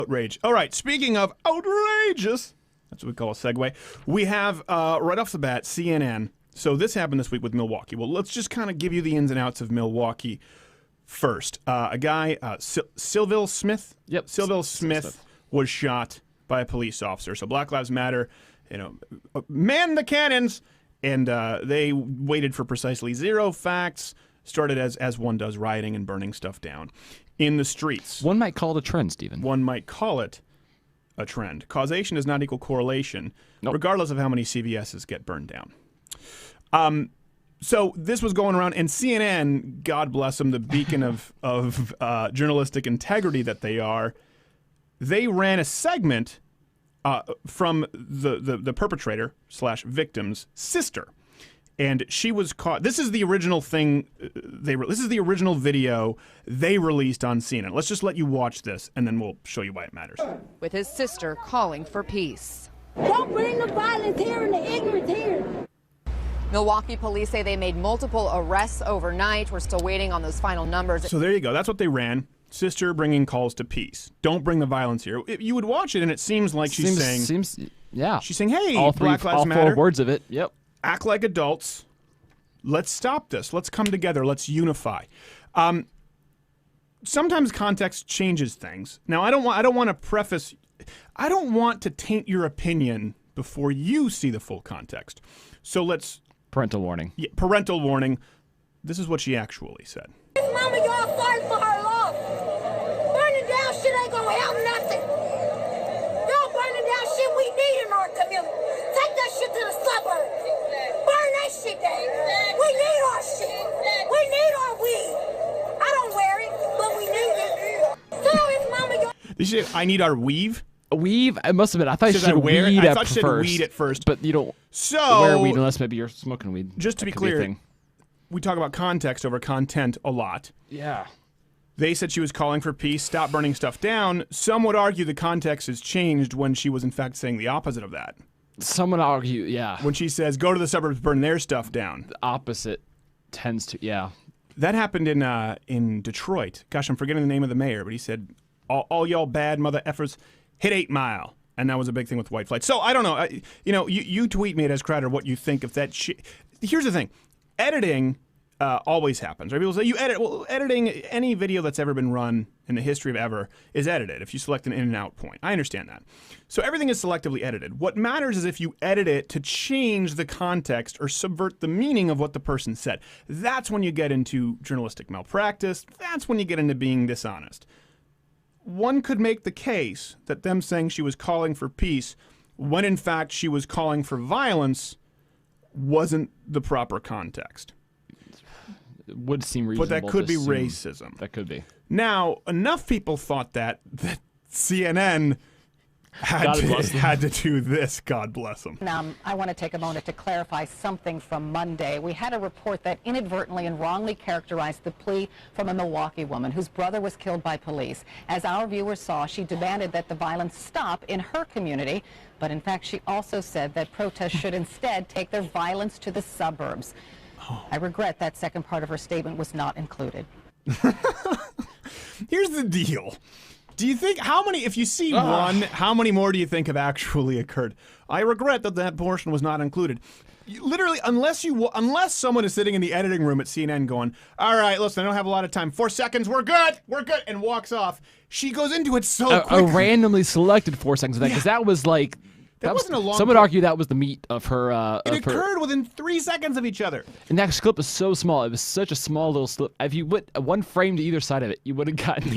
Outrage. All right, speaking of outrageous, that's what we call a segue. We have, right off the bat, CNN. So this happened this week with Milwaukee. Well, let's just kind of give you the ins and outs of Milwaukee first. A guy, Sylville Smith? Yep. Sylville Smith was shot by a police officer. So Black Lives Matter, man the cannons. And they waited for precisely 0 facts, started as one does, rioting and burning stuff down in the streets. One might call it a trend, Stephen. One might call it a trend. Causation does not equal correlation, Nope. regardless of how many CVSs get burned down. So this was going around, and CNN, God bless them, the beacon of journalistic integrity that they are, they ran a segment from the perpetrator / victim's sister. And she was caught. This is the original thing. This is the original video they released on CNN. Let's just let you watch this, and then we'll show you why it matters. With his sister calling for peace. Don't bring the violence here and the ignorance here. Milwaukee police say they made multiple arrests overnight. We're still waiting on those final numbers. So there you go. That's what they ran. Sister bringing calls to peace. Don't bring the violence here. You would watch it, and it seems like she's saying, yeah. She's saying, hey, all Black Lives Matter. All 4 words of it. Yep. Act like adults. Let's stop this. Let's come together. Let's unify. Sometimes context changes things. Now, I don't want to preface. I don't want to taint your opinion before you see the full context. So let's. Parental warning. Yeah, parental warning. This is what she actually said. Mama, y'all fighting for her love. Burning down shit ain't gonna help nothing. Y'all burning down shit we need in our community. Take that shit to the suburbs. Burn that shit down. We need our shit. We need our weed. I don't wear it, but we need it. So is Mama, y'all. Did she say, I need our weave? A weave? It must have been. I thought you Said I said wear it? weed I at thought you said first. weed at first. But you don't So wear weed unless maybe you're smoking weed. Just to That be could a clear, thing. we talk about context over content a lot. Yeah. They said she was calling for peace, stop burning stuff down. Some would argue the context has changed when she was in fact saying the opposite of that. Some would argue, yeah. When she says, go to the suburbs, burn their stuff down. The opposite tends to, yeah. That happened in Detroit. Gosh, I'm forgetting the name of the mayor, but he said, all y'all bad mother effers, hit 8 Mile. And that was a big thing with white flight. So I don't know. You tweet me at S. Crowder what you think of that shit. Here's the thing. Editing always happens. Right? People say, you edit. Well, editing, any video that's ever been run in the history of ever is edited if you select an in and out point. I understand that. So everything is selectively edited. What matters is if you edit it to change the context or subvert the meaning of what the person said. That's when you get into journalistic malpractice. That's when you get into being dishonest. One could make the case that them saying she was calling for peace when in fact she was calling for violence wasn't the proper context. It would seem reasonable. But that could be to assume. racism. That could be. Now, enough people thought that CNN had to do this, God bless them. I want to take a moment to clarify something from Monday. We had a report that inadvertently and wrongly characterized the plea from a Milwaukee woman whose brother was killed by police. As our viewers saw, she demanded that the violence stop in her community, but in fact she also said that protests should instead take their violence to the suburbs. I regret that second part of her statement was not included. Here's the deal. Do you think, if you see one, how many more do you think have actually occurred? I regret that portion was not included. Literally, unless someone is sitting in the editing room at CNN going, all right, listen, I don't have a lot of time. 4 seconds, we're good, and walks off. She goes into it so quickly. A randomly selected 4 seconds of that, because that was like... That wasn't a long Some would argue that was the meat of her... it occurred within 3 seconds of each other. And that clip was so small. It was such a small little slip. If you put one frame to either side of it, you would have gotten...